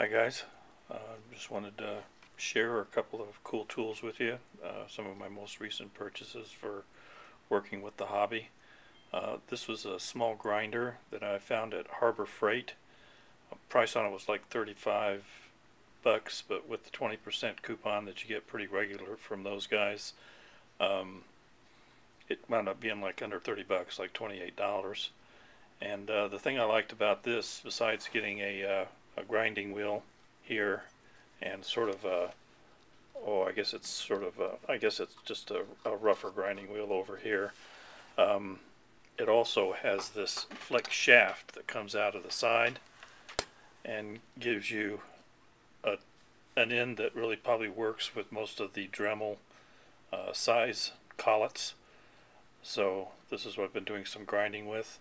Hi guys, just wanted to share a couple of cool tools with you. Some of my most recent purchases for working with the hobby. This was a small grinder that I found at Harbor Freight. The price on it was like 35 bucks, but with the 20% coupon that you get pretty regular from those guys, it wound up being like under 30 bucks, like $28. And the thing I liked about this, besides getting a grinding wheel here and sort of I guess it's just a rougher grinding wheel over here. It also has this flex shaft that comes out of the side and gives you an end that really probably works with most of the Dremel size collets. So this is what I've been doing some grinding with.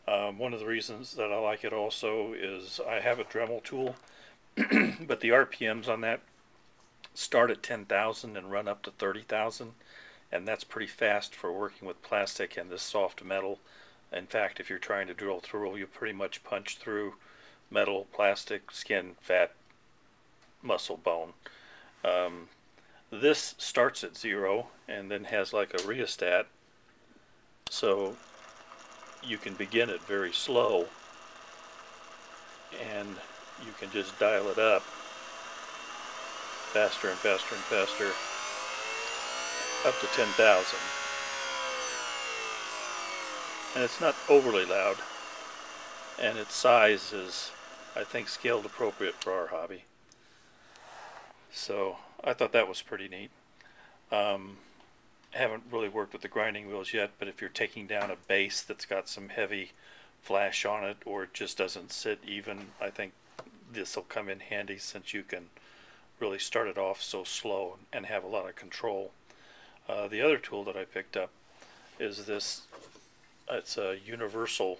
One of the reasons that I like it also is I have a Dremel tool, but the RPMs on that start at 10,000 and run up to 30,000, and that's pretty fast for working with plastic and this soft metal. In fact, if you're trying to drill through, you pretty much punch through metal, plastic, skin, fat, muscle, bone. This starts at 0 and then has like a rheostat, so you can begin it very slow and you can just dial it up faster and faster and faster up to 10,000. And it's not overly loud, and its size is, I think, scaled appropriate for our hobby. So I thought that was pretty neat. Haven't really worked with the grinding wheels yet, but if you're taking down a base that's got some heavy flash on it, or it just doesn't sit even, I think this will come in handy, since you can really start it off so slow and have a lot of control. The other tool that I picked up is this. It's a universal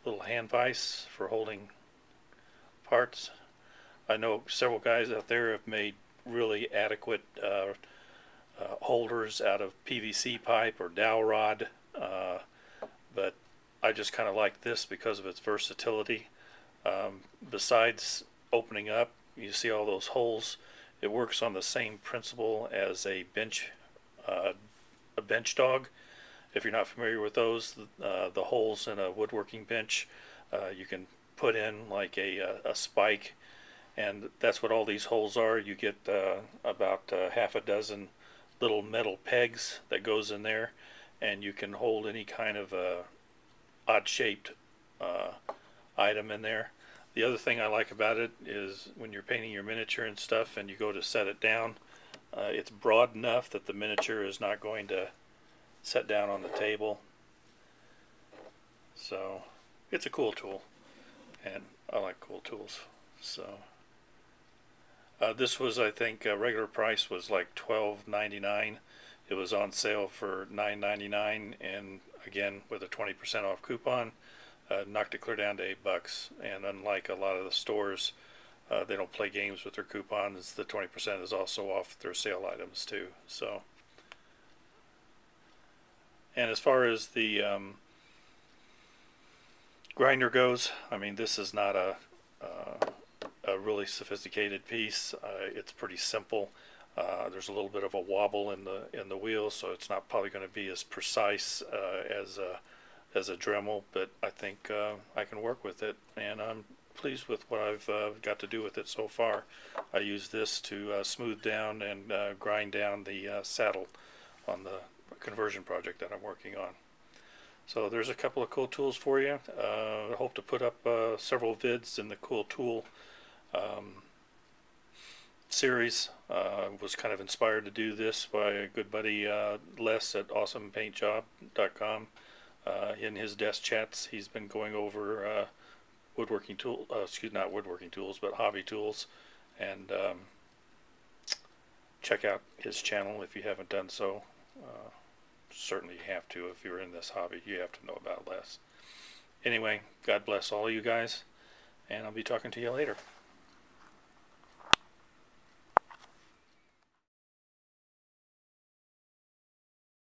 little hand vise for holding parts. I know several guys out there have made really adequate holders out of PVC pipe or dowel rod, but I just kind of like this because of its versatility. Besides opening up, you see all those holes. It works on the same principle as a bench dog. If you're not familiar with those, the holes in a woodworking bench, you can put in like a spike, and that's what all these holes are. You get about half a dozen little metal pegs that goes in there, and you can hold any kind of odd shaped item in there. The other thing I like about it is when you're painting your miniature and stuff and you go to set it down, it's broad enough that the miniature is not going to set down on the table. So it's a cool tool, and I like cool tools. So this was, I think, regular price was like $12.99. It was on sale for $9.99, and again with a 20% off coupon, knocked it clear down to $8. And unlike a lot of the stores, they don't play games with their coupons. The 20% is also off their sale items too. So, and as far as the grinder goes, I mean, this is not a really sophisticated piece. It's pretty simple. There's a little bit of a wobble in the wheel, so it's not probably going to be as precise as a Dremel, but I think I can work with it, and I'm pleased with what I've got to do with it so far. I use this to smooth down and grind down the saddle on the conversion project that I'm working on. So there's a couple of cool tools for you. I hope to put up several vids in the cool tool series. Was kind of inspired to do this by a good buddy Les at awesomepaintjob.com. In his desk chats, he's been going over woodworking tool, not woodworking tools, but hobby tools, and check out his channel if you haven't done so. Certainly you have to. If you're in this hobby, you have to know about Les. Anyway, God bless all of you guys, and I'll be talking to you later.